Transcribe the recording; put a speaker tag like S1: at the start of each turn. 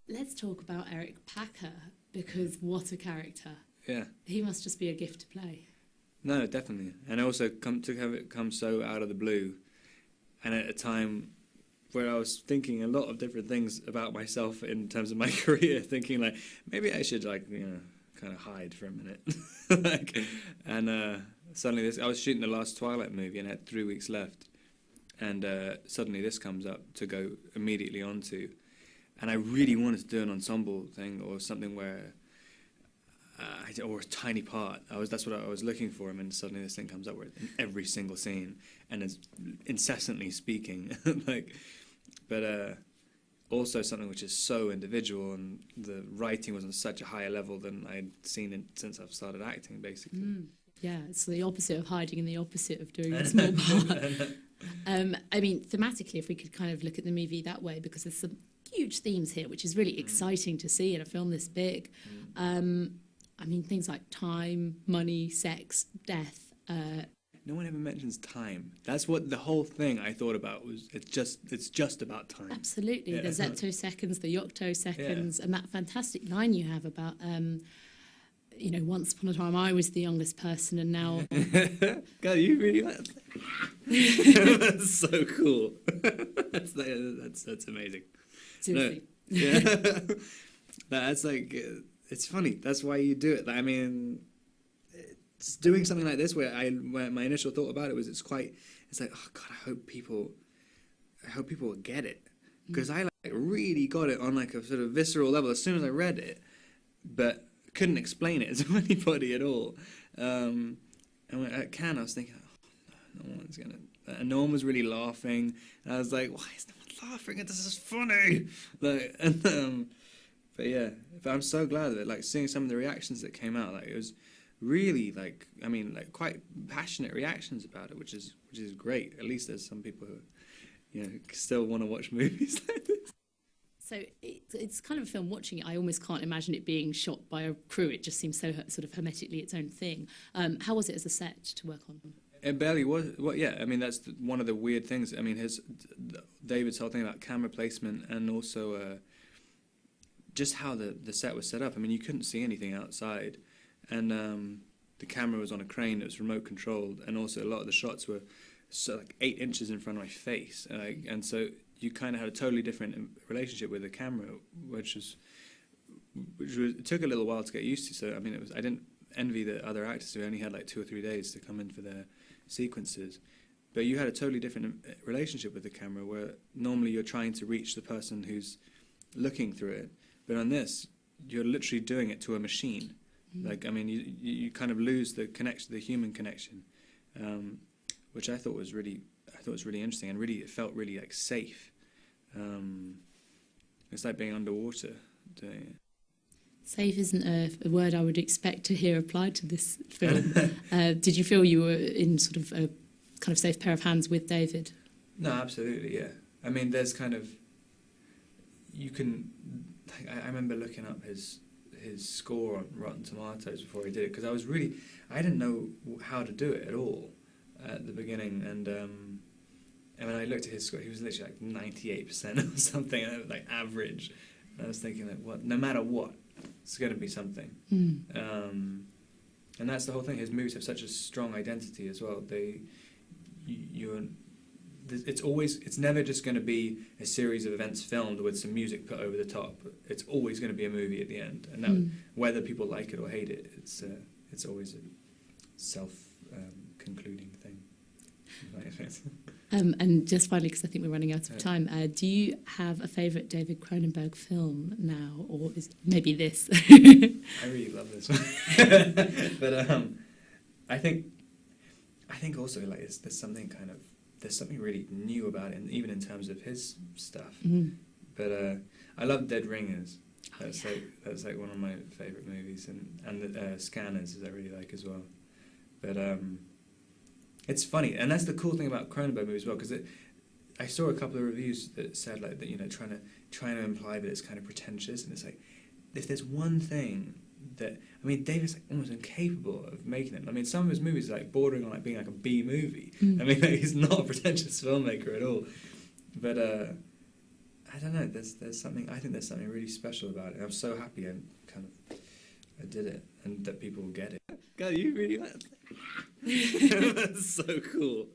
S1: let's talk about Eric Packer, because what a character.
S2: Yeah.
S1: He must just be a gift to play.
S2: No, definitely. And also to have it come so out of the blue, and at a time where I was thinking a lot of different things about myself in terms of my career, thinking like maybe I should kind of hide for a minute. Suddenly I was shooting the last Twilight movie and I had 3 weeks left, and suddenly this comes up to go immediately onto, and I really wanted to do an ensemble thing or something where. Or a tiny part. That's what I was looking for, and suddenly this thing comes up where in every single scene and is incessantly speaking, but also something which is so individual, and the writing was on such a higher level than I'd seen it since I've started acting, basically.
S1: Yeah, it's the opposite of hiding and the opposite of doing a small part. I mean, thematically, if we could kind of look at the movie that way, because there's some huge themes here, which is really exciting to see in a film this big. I mean, things like time, money, sex, death.
S2: No one ever mentions time. That's what the whole thing I thought about was. It's just about time.
S1: Absolutely,
S2: yeah.
S1: The zeptoseconds, the yoctoseconds, and that fantastic line you have about, once upon a time I was the youngest person, and now.
S2: God, you really like that. That's so cool. that's amazing.
S1: Seriously.
S2: No, yeah. That's like. It's funny. That's why you do it. I mean, it's doing something like this where my initial thought about it was it's like, oh God, I hope people will get it, because I really got it on like a sort of visceral level as soon as I read it, but couldn't explain it to anybody at all. And at Cannes I was thinking, oh, no one's gonna, and no one was really laughing. And I was like, why is no one laughing? This is funny. But yeah, I'm so glad that seeing some of the reactions that came out, it was really quite passionate reactions about it, which is great. At least there's some people who still want to watch movies like this.
S1: So it's kind of a film. Watching it, I almost can't imagine it being shot by a crew. It just seems so sort of hermetically its own thing. How was it as a set to work on?
S2: It barely was. Well, yeah, I mean that's one of the weird things. I mean David's whole thing about camera placement, and also. Just how the set was set up. I mean, you couldn't see anything outside, and the camera was on a crane that was remote controlled, and also a lot of the shots were 8 inches in front of my face, and so you kind of had a totally different relationship with the camera, which was it took a little while to get used to. So I mean, I didn't envy the other actors who only had 2 or 3 days to come in for their sequences, but you had a totally different relationship with the camera, where normally you're trying to reach the person who's looking through it. But on this, you're literally doing it to a machine. You kind of lose the connection, the human connection, which I thought was really interesting, and it felt really safe. It's like being underwater doing it.
S1: Safe isn't a word I would expect to hear applied to this film. Did you feel you were in sort of a kind of safe pair of hands with David?
S2: No, absolutely, yeah. I mean, there's kind of you can. I remember looking up his score on Rotten Tomatoes before he did it, because I didn't know how to do it at all at the beginning, and when I looked at his score, he was literally 98% or something, and it was average. And I was thinking what? No matter what, it's going to be something. And that's the whole thing. His movies have such a strong identity as well. It's never just going to be a series of events filmed with some music put over the top. It's always going to be a movie at the end, and whether people like it or hate it, it's always a self-concluding thing.
S1: And just finally, because I think we're running out of time, do you have a favourite David Cronenberg film now, or is maybe this?
S2: I really love this one, but I think also there's something really new about it, even in terms of his stuff. But I love Dead Ringers. That's one of my favourite movies, and the Scanners I really like as well. But it's funny, and that's the cool thing about Cronenberg movies as well, because I saw a couple of reviews that said that trying to imply that it's kind of pretentious, and it's if there's one thing that David's almost incapable of making it. I mean, some of his movies are bordering on being a B movie. I mean, he's not a pretentious filmmaker at all. But I don't know. There's something. I think there's something really special about it. I'm so happy I did it, and that people will get it. God, you really. That's so cool.